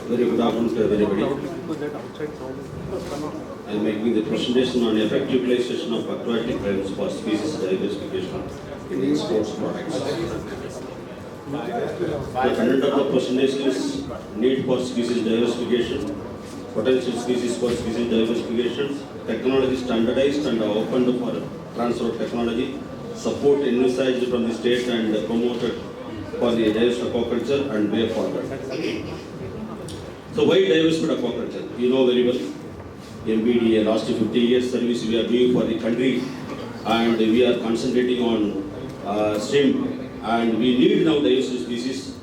Very good afternoon to everybody. I am making the presentation on effective utilization of aquatic realms for species diversification in sports products. The content of the presentation is need for species diversification, potential species for species diversification, technology standardized and opened for transfer of technology, support envisaged from the state and promoted for the diverse aquaculture and way forward. So why diversified aquaculture? You know very well, MPEDA last 50 years service we are doing for the country, and we are concentrating on shrimp, and we need now diverse species.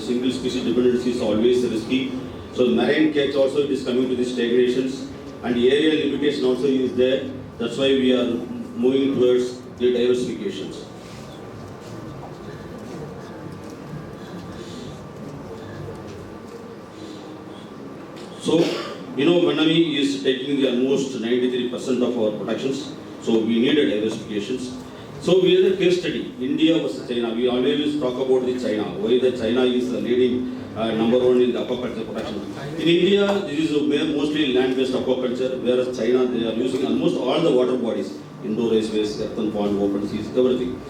Single species dependency is always risky. So marine catch also it is coming to the stagnations, and the area limitation also is there. That's why we are moving towards the diversifications. So, you know, Manami is taking the almost 93% of our productions. So we needed diversifications. So we had a case study, India versus China. We always talk about the China, why the China is the leading number one in the aquaculture production. In India, this is mostly land-based aquaculture, whereas China, they are using almost all the water bodies, indoor raceways, earthen pond, open seas, everything.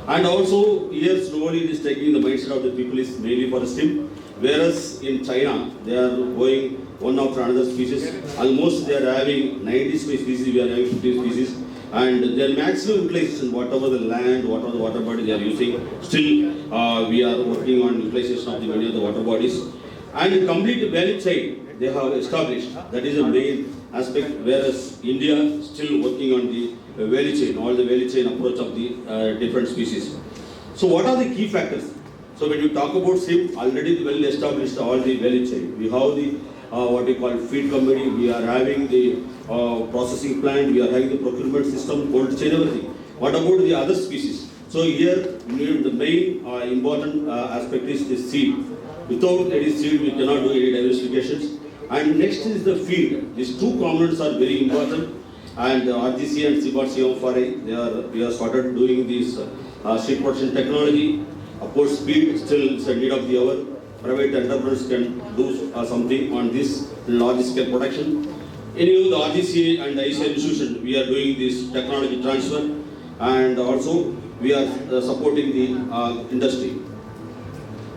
And also, here slowly it is taking the mindset of the people is mainly for the shrimp, whereas in China, they are going one after another species. Almost they are having 90 species, we are having 50 species. And their maximum utilization, whatever the land, whatever the water body they are using, still we are working on utilization of the many of the water bodies. And the complete value chain they have established, that is the main aspect, whereas India still working on the value chain, all the value chain approach of the different species. So what are the key factors? So when you talk about shrimp, already well established all the value chain. We have the what we call feed company, we are having the processing plant, we are having the procurement system, cold chain, everything. What about the other species? So here the main important aspect is the seed. Without any seed, we cannot do any diversifications. And next is the feed. These two components are very important. And RGCA and CMFRA, we have started doing this seed production technology. Of course, feed still is a need of the hour. Private entrepreneurs can do something on this large scale production. Anyway, the RGCA and ICA institution, we are doing this technology transfer, and also we are supporting the industry.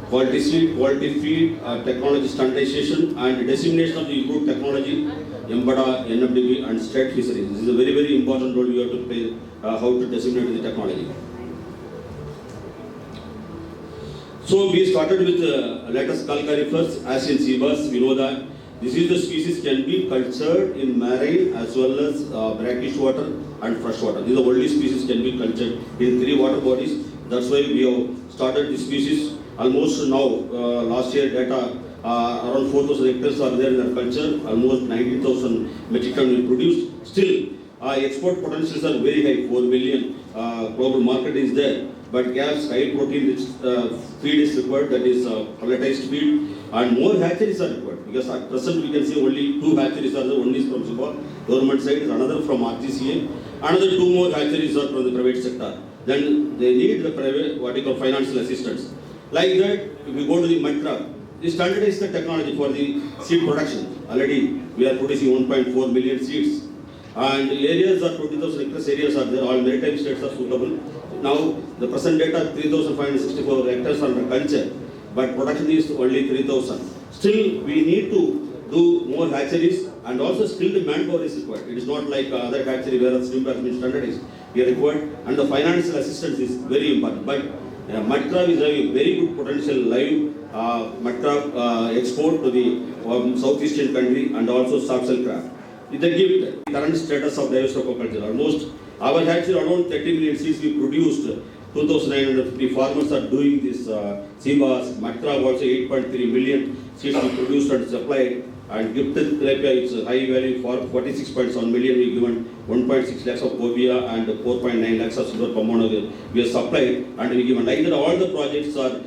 Quality seed, quality feed, technology standardization and dissemination of the improved technology, MPEDA, NFDB and state fisheries. This is a very, very important role we have to play, how to disseminate the technology. So we started with latest calcarifers, as in seabass. We know that this is the species can be cultured in marine as well as brackish water and fresh water. These are only species can be cultured in 3 water bodies. That's why we have started this species. Almost now, last year data, around 4,000 hectares are there in our culture. Almost 19,000 metric ton we produced. Still, export potentials are very high. 4 million global market is there. But gaps, high protein rich feed is required, that is pelletized feed, and more hatcheries are required. Because at present we can see only 2 hatcheries are there, one is from government side, another from RGCA, another 2 more hatcheries are from the private sector. Then they need the private, what you call financial assistance. Like that, if we go to the mud crab, we standardize the technology for the seed production. Already we are producing 1.4 million seeds. And areas are 20,000 hectares areas are there, all maritime states are suitable. Now, the present data 3,564 hectares under culture, but production is only 3,000. Still, we need to do more hatcheries, and also skilled manpower is required. It is not like other hatchery where shrimp has been standardized. We are required, and the financial assistance is very important. But mud crab is having very good potential live mud crab export to the southeastern country, and also soft shell crab. It's a gift. Current status of diverse aquaculture, almost our hatchery around 30 million seeds we produced. 2,950 farmers are doing this seabass, mud crab also 8.3 million seeds we produced and supplied. And gifted tilapia, it's a high value for 46.7 million. We given 1.6 lakhs of cobia and 4.9 lakhs of silver pomona we have supplied, and we given like that. All the projects are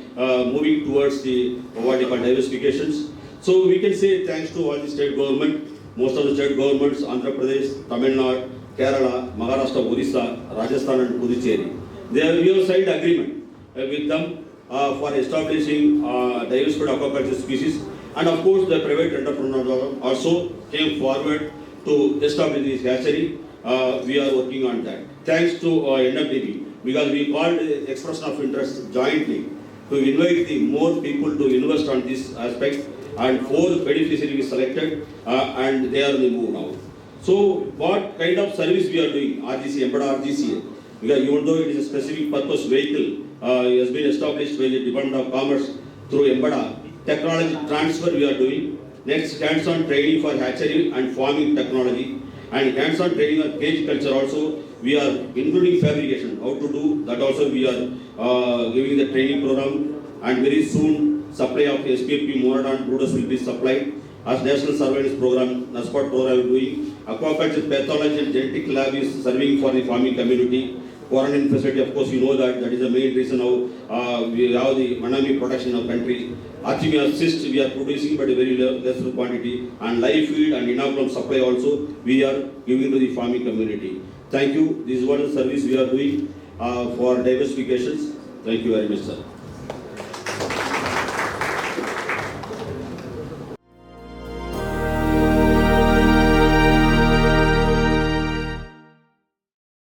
moving towards the what you call diversifications. So we can say thanks to all the state government. Most of the state governments, Andhra Pradesh, Tamil Nadu, Kerala, Maharashtra, Odisha, Rajasthan and Puducherry, we have signed agreement with them for establishing diversified aquaculture species. And of course, the private entrepreneurs also came forward to establish this hatchery. We are working on that. Thanks to NFDB, because we called expression of interest jointly to invite the more people to invest on this aspect, and 4 beneficiaries we selected, and they are on the move now. So what kind of service we are doing? RGCA, MPEDA RGCA. Because even though it is a specific purpose vehicle, it has been established by the Department of Commerce through MPEDA. Technology transfer we are doing. Next, hands-on training for hatchery and farming technology. And hands-on training on cage culture also. We are including fabrication, how to do that also we are giving the training program. And very soon, supply of SPP Moradon brooders will be supplied. As National Surveillance Program, NASPOT program is doing. Aquaculture pathology and genetic lab is serving for the farming community. Quarantine facility, of course, you know that is the main reason how we have the Manami production of country. Archimia cyst we are producing, but a very lesser quantity. And live feed and inoculum supply also we are giving to the farming community. Thank you. This is what the service we are doing for diversifications. Thank you very much, sir.